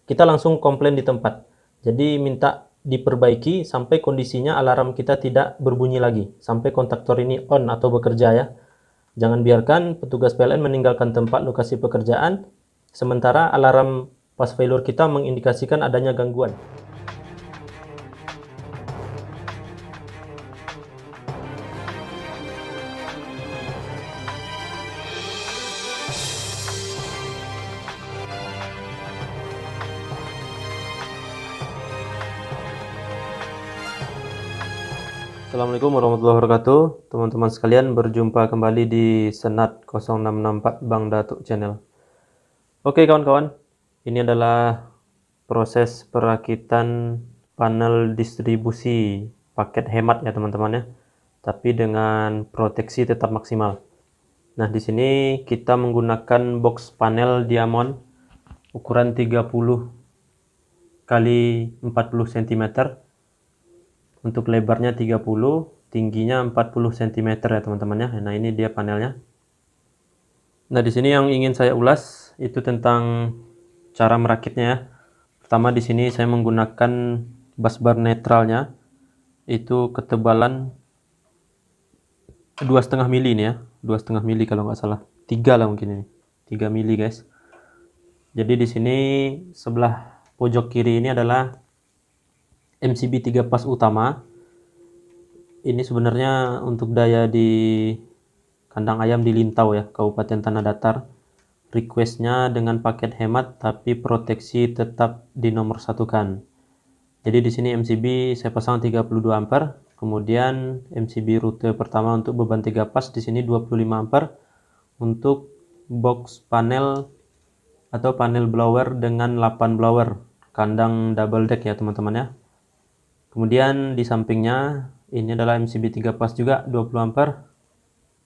kita langsung komplain di tempat. Jadi minta diperbaiki sampai kondisinya alarm kita tidak berbunyi lagi, sampai kontaktor ini on atau bekerja ya. Jangan biarkan petugas PLN meninggalkan tempat lokasi pekerjaan, sementara alarm pas failure kita mengindikasikan adanya gangguan. Assalamualaikum warahmatullahi wabarakatuh. Teman-teman sekalian, berjumpa kembali di Senat 0664 Bang Datuk Channel. Oke kawan-kawan, ini adalah proses perakitan panel distribusi paket hemat ya teman-teman ya. Tapi dengan proteksi tetap maksimal. Nah, di sini kita menggunakan box panel diamond ukuran 30 kali 40 cm. Untuk lebarnya 30, tingginya 40 cm ya teman-teman ya. Nah, ini dia panelnya. Nah, di sini yang ingin saya ulas itu tentang cara merakitnya ya. Pertama di sini saya menggunakan busbar netralnya. Itu ketebalan 2,5 mili ini ya. 2,5 mili kalau nggak salah. 3 lah mungkin ini. 3 mili guys. Jadi di sini sebelah pojok kiri ini adalah MCB 3 pas utama. Ini sebenarnya untuk daya di kandang ayam di Lintau ya, Kabupaten Tanah Datar. Requestnya dengan paket hemat tapi proteksi tetap dinomor satukan. Jadi di sini MCB saya pasang 32 ampere, kemudian MCB rute pertama untuk beban 3 pas di sini 25 ampere untuk box panel atau panel blower dengan 8 blower, kandang double deck ya teman-teman ya. Kemudian di sampingnya ini adalah MCB 3 pas juga 20 ampere.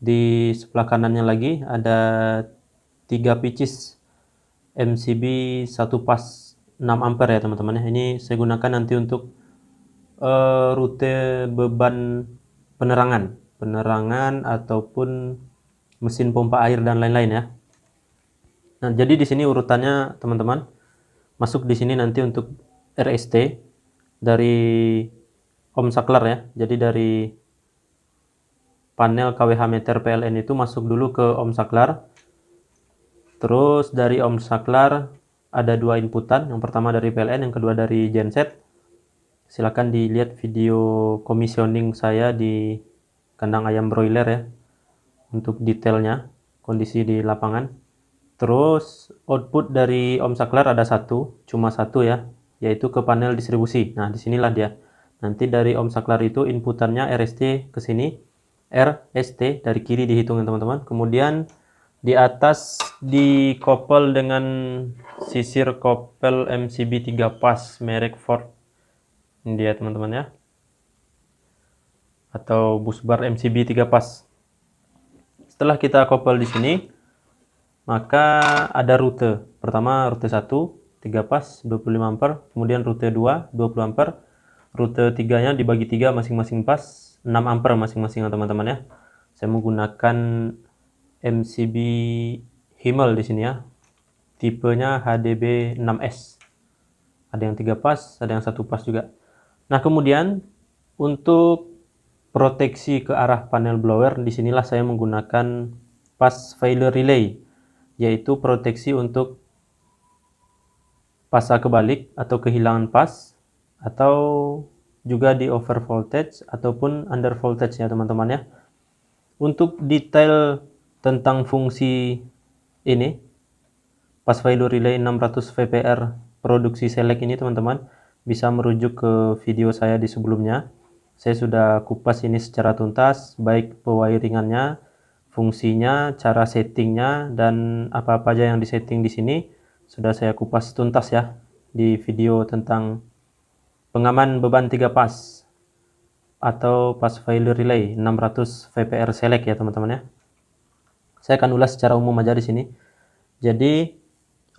Di sebelah kanannya lagi ada 3 pieces MCB 1 pas 6 ampere ya teman-teman ya. Ini saya gunakan nanti untuk rute beban penerangan ataupun mesin pompa air dan lain-lain ya. Nah, jadi di sini urutannya teman-teman. Masuk di sini nanti untuk RST dari ohm saklar ya. Jadi dari panel KWH meter PLN itu masuk dulu ke ohm saklar. Terus dari ohm saklar ada 2 inputan. Yang pertama dari PLN, yang kedua dari genset. Silahkan dilihat video commissioning saya di kandang ayam broiler ya. Untuk detailnya, kondisi di lapangan. Terus output dari ohm saklar ada cuma satu ya, yaitu ke panel distribusi. Nah, disinilah dia. Nanti dari ohm saklar itu inputannya RST ke sini, RST dari kiri dihitung teman-teman. Kemudian di atas dikopel dengan sisir kopel MCB 3 pas merek Ford. Ini dia teman-teman ya. Atau busbar MCB 3 pas. Setelah kita kopel di sini, maka ada rute. Pertama rute 1, 3 pas 25 ampere, kemudian rute 2, 20 ampere. Rute 3-nya dibagi 3 masing-masing pas 6 ampere masing-masing teman-teman ya. Saya menggunakan MCB Himmel di sini ya. Tipenya HDB 6S. Ada yang 3 pas, ada yang 1 pas juga. Nah, kemudian untuk proteksi ke arah panel blower, disinilah saya menggunakan pas failure relay, yaitu proteksi untuk pasang kebalik atau kehilangan pas, atau juga di over voltage ataupun under voltage ya teman-teman ya. Untuk detail tentang fungsi ini pas failure relay 600 VPR produksi Select ini teman-teman bisa merujuk ke video saya di sebelumnya. Saya sudah kupas ini secara tuntas, baik pewiringannya, fungsinya, cara settingnya, dan apa-apa aja yang disetting di sini sudah saya kupas tuntas ya di video tentang pengaman beban 3 pas atau pas failure relay 600 VPR Select ya teman-teman ya. Saya akan ulas secara umum aja di sini. Jadi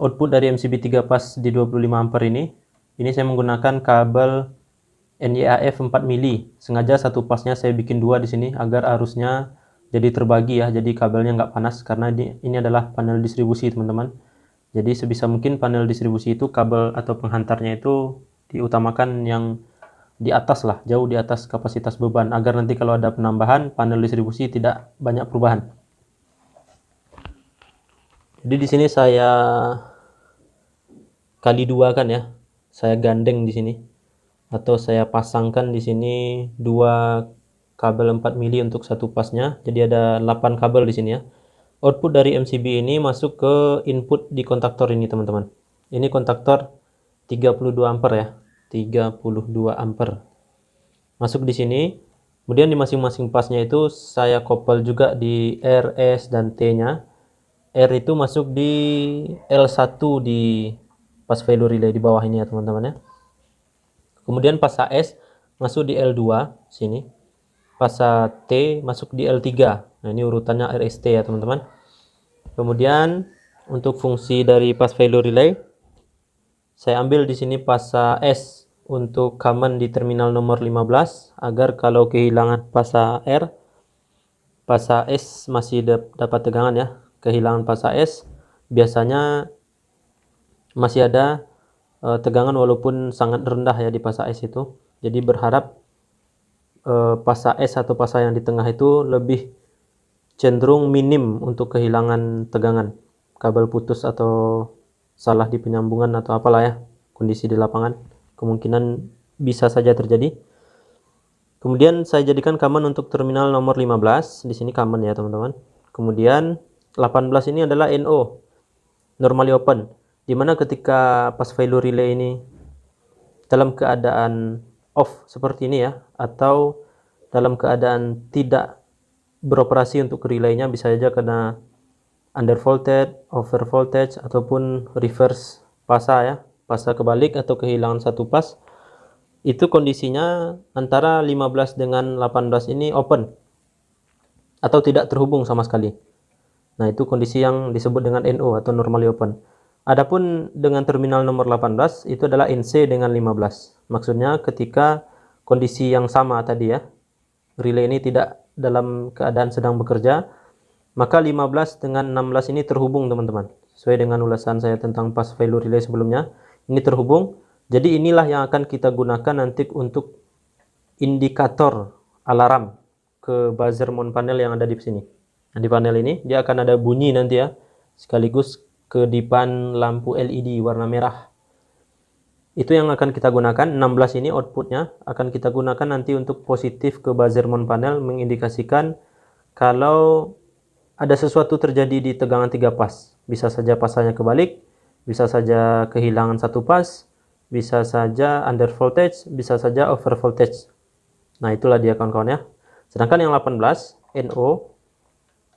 output dari MCB 3 pas di 25 ampere ini saya menggunakan kabel NYAF 4 mili. Sengaja satu pasnya saya bikin 2 di sini agar arusnya jadi terbagi ya. Jadi kabelnya nggak panas karena ini adalah panel distribusi teman-teman. Jadi sebisa mungkin panel distribusi itu kabel atau penghantarnya itu diutamakan yang di atas lah, jauh di atas kapasitas beban, agar nanti kalau ada penambahan panel distribusi tidak banyak perubahan. Jadi di sini saya kali dua kan ya, saya gandeng di sini, atau saya pasangkan di sini dua kabel 4 mili untuk satu pasnya, jadi ada 8 kabel di sini ya. Output dari MCB ini masuk ke input di kontaktor ini teman-teman. Ini kontaktor 32 ampere ya, 32 ampere. Masuk di sini. Kemudian di masing-masing pasnya itu saya couple juga di R, S, dan T-nya. R itu masuk di L1 di pas value relay di bawah ini ya teman-teman ya. Kemudian pasa S masuk di L2 sini. Pasa T masuk di L3. Nah, ini urutannya RST ya teman-teman. Kemudian untuk fungsi dari pas value relay, saya ambil di sini pasa S untuk common di terminal nomor 15 agar kalau kehilangan pasa R, pasa S masih dapat tegangan ya. Kehilangan pasa S biasanya masih ada tegangan walaupun sangat rendah ya di pasa S itu. Jadi berharap pasa S atau pasa yang di tengah itu lebih cenderung minim untuk kehilangan tegangan, kabel putus atau salah di penyambungan atau apalah ya, kondisi di lapangan kemungkinan bisa saja terjadi. Kemudian saya jadikan common untuk terminal nomor 15, di sini common ya teman-teman. Kemudian 18 ini adalah NO, normally open, dimana ketika pas value relay ini dalam keadaan off seperti ini ya, atau dalam keadaan tidak beroperasi untuk relaynya, bisa saja karena under voltage, over voltage, ataupun reverse pasa ya, pasa kebalik atau kehilangan satu pas. Itu kondisinya antara 15 dengan 18 ini open atau tidak terhubung sama sekali. Nah, itu kondisi yang disebut dengan NO atau normally open. Adapun dengan terminal nomor 18 itu adalah NC dengan 15. Maksudnya ketika kondisi yang sama tadi ya, relay ini tidak dalam keadaan sedang bekerja, maka 15 dengan 16 ini terhubung teman-teman. Sesuai dengan ulasan saya tentang pas value relay sebelumnya, ini terhubung. Jadi inilah yang akan kita gunakan nanti untuk indikator alarm ke buzzer mount panel yang ada di sini. Nah, di panel ini dia akan ada bunyi nanti ya, sekaligus kedipan lampu LED warna merah. Itu yang akan kita gunakan. 16 ini outputnya akan kita gunakan nanti untuk positif ke buzzer mount panel, mengindikasikan kalau ada sesuatu terjadi di tegangan 3 pas. Bisa saja pasanya kebalik, bisa saja kehilangan satu pas, bisa saja under voltage, bisa saja over voltage. Nah, itulah dia kawan-kawan ya. Sedangkan yang 18 NO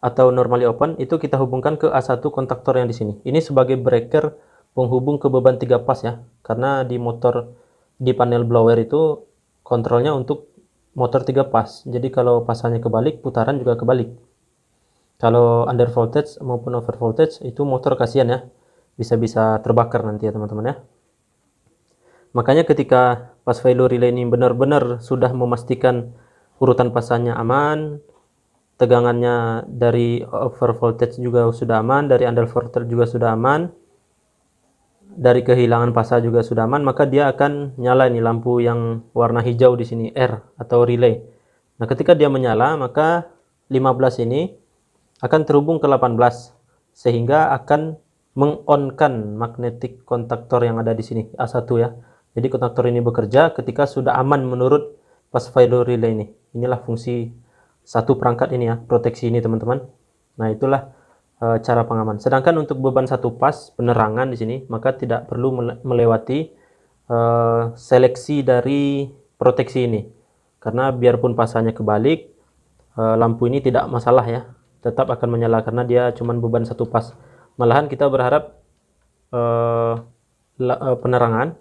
atau normally open itu kita hubungkan ke A1 kontaktor yang di sini. Ini sebagai breaker penghubung ke beban 3 pas ya. Karena di motor di panel blower itu kontrolnya untuk motor 3 pas. Jadi kalau pasanya kebalik, putaran juga kebalik. Kalau under voltage maupun over voltage itu motor kasihan ya. Bisa-bisa terbakar nanti ya teman-teman ya. Makanya ketika pas value relay ini benar-benar sudah memastikan urutan pasanya aman, tegangannya dari over voltage juga sudah aman, dari under voltage juga sudah aman, dari kehilangan pasa juga sudah aman, maka dia akan nyala ini lampu yang warna hijau di sini, R atau relay. Nah, ketika dia menyala, maka 15 ini akan terhubung ke 18 sehingga akan mengonkan magnetic kontaktor yang ada di sini, A1 ya. Jadi kontaktor ini bekerja ketika sudah aman menurut pas value relay ini. Inilah fungsi satu perangkat ini ya, proteksi ini teman-teman. Nah, itulah cara pengaman. Sedangkan untuk beban satu pas penerangan di sini, maka tidak perlu melewati seleksi dari proteksi ini. Karena biarpun pasanya kebalik, lampu ini tidak masalah ya, tetap akan menyala karena dia cuma beban satu pas. Malahan kita berharap penerangan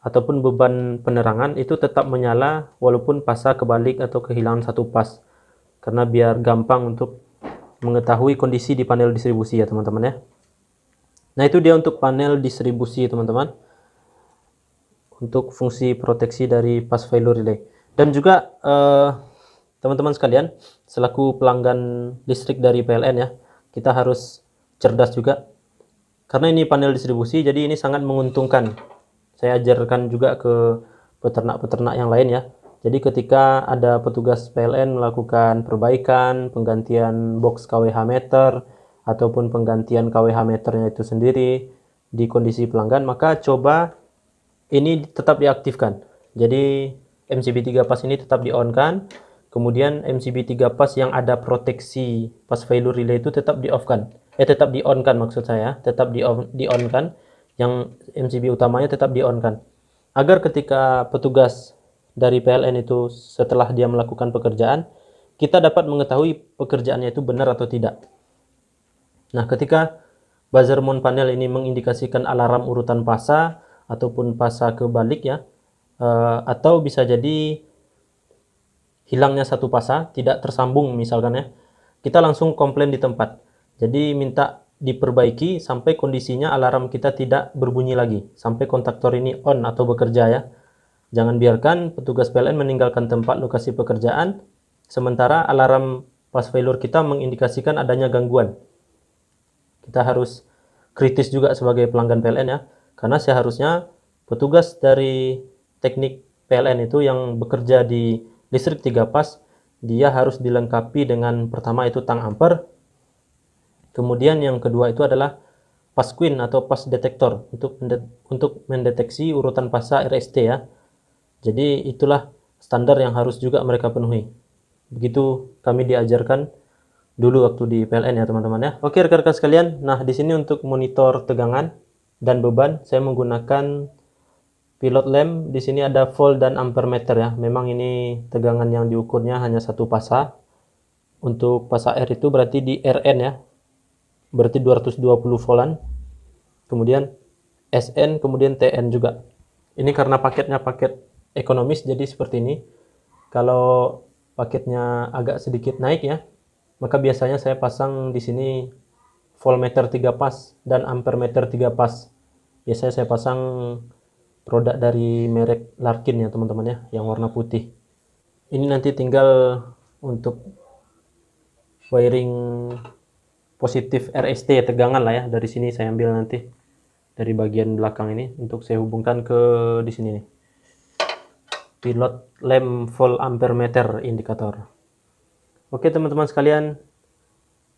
ataupun beban penerangan itu tetap menyala walaupun pasa kebalik atau kehilangan satu pas, karena biar gampang untuk mengetahui kondisi di panel distribusi ya teman-teman ya. Nah, itu dia untuk panel distribusi teman-teman, untuk fungsi proteksi dari pas value relay. Dan juga teman-teman sekalian, selaku pelanggan listrik dari PLN ya, kita harus cerdas juga. Karena ini panel distribusi, jadi ini sangat menguntungkan. Saya ajarkan juga ke peternak-peternak yang lain ya. Jadi ketika ada petugas PLN melakukan perbaikan, penggantian box KWH meter, ataupun penggantian KWH meternya itu sendiri di kondisi pelanggan, maka coba ini tetap diaktifkan. Jadi MCB 3 pas ini tetap di-on-kan. Kemudian MCB 3 pas yang ada proteksi pas failure relay itu tetap di-off-kan. Tetap di-on-kan maksud saya, tetap di-on-kan. Yang MCB utamanya tetap di-on-kan. Agar ketika petugas dari PLN itu setelah dia melakukan pekerjaan, kita dapat mengetahui pekerjaannya itu benar atau tidak. Nah, ketika buzzer mount panel ini mengindikasikan alarm urutan pasa ataupun pasa kebalik ya, atau bisa jadi hilangnya satu pasa, tidak tersambung misalkan ya, kita langsung komplain di tempat. Jadi minta diperbaiki sampai kondisinya alarm kita tidak berbunyi lagi, sampai kontaktor ini on atau bekerja ya. Jangan biarkan petugas PLN meninggalkan tempat lokasi pekerjaan, sementara alarm pas failure kita mengindikasikan adanya gangguan. Kita harus kritis juga sebagai pelanggan PLN ya, karena seharusnya petugas dari teknik PLN itu yang bekerja di listrik 3 pas, dia harus dilengkapi dengan pertama itu tang ampere, kemudian yang kedua itu adalah pas queen atau pas detektor untuk mendeteksi urutan pasa RST ya. Jadi itulah standar yang harus juga mereka penuhi. Begitu kami diajarkan dulu waktu di PLN ya teman-teman ya. Oke rekan-rekan sekalian, nah di sini untuk monitor tegangan dan beban saya menggunakan pilot lamp. Di sini ada volt dan ampere meter ya. Memang ini tegangan yang diukurnya hanya satu pasa. Untuk pasa R itu berarti di RN ya. Berarti 220 voltan. Kemudian SN, kemudian TN juga. Ini karena paketnya paket ekonomis jadi seperti ini. Kalau paketnya agak sedikit naik ya, maka biasanya saya pasang di sini voltmeter 3 pas dan ampere meter 3 pas. Biasanya saya pasang produk dari merek Larkin ya teman-teman ya, yang warna putih. Ini nanti tinggal untuk wiring positif RST tegangan lah ya. Dari sini saya ambil nanti dari bagian belakang ini untuk saya hubungkan ke di sini nih. Pilot lamp volt ampere meter indikator. Oke teman-teman sekalian,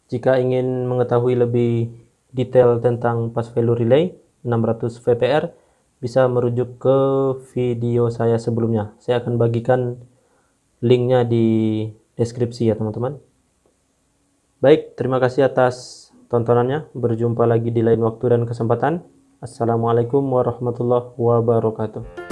jika ingin mengetahui lebih detail tentang pas failure relay 600 VPR, bisa merujuk ke video saya sebelumnya. Saya akan bagikan linknya di deskripsi ya teman-teman. Baik, terima kasih atas tontonannya. Berjumpa lagi di lain waktu dan kesempatan. Assalamualaikum warahmatullahi wabarakatuh.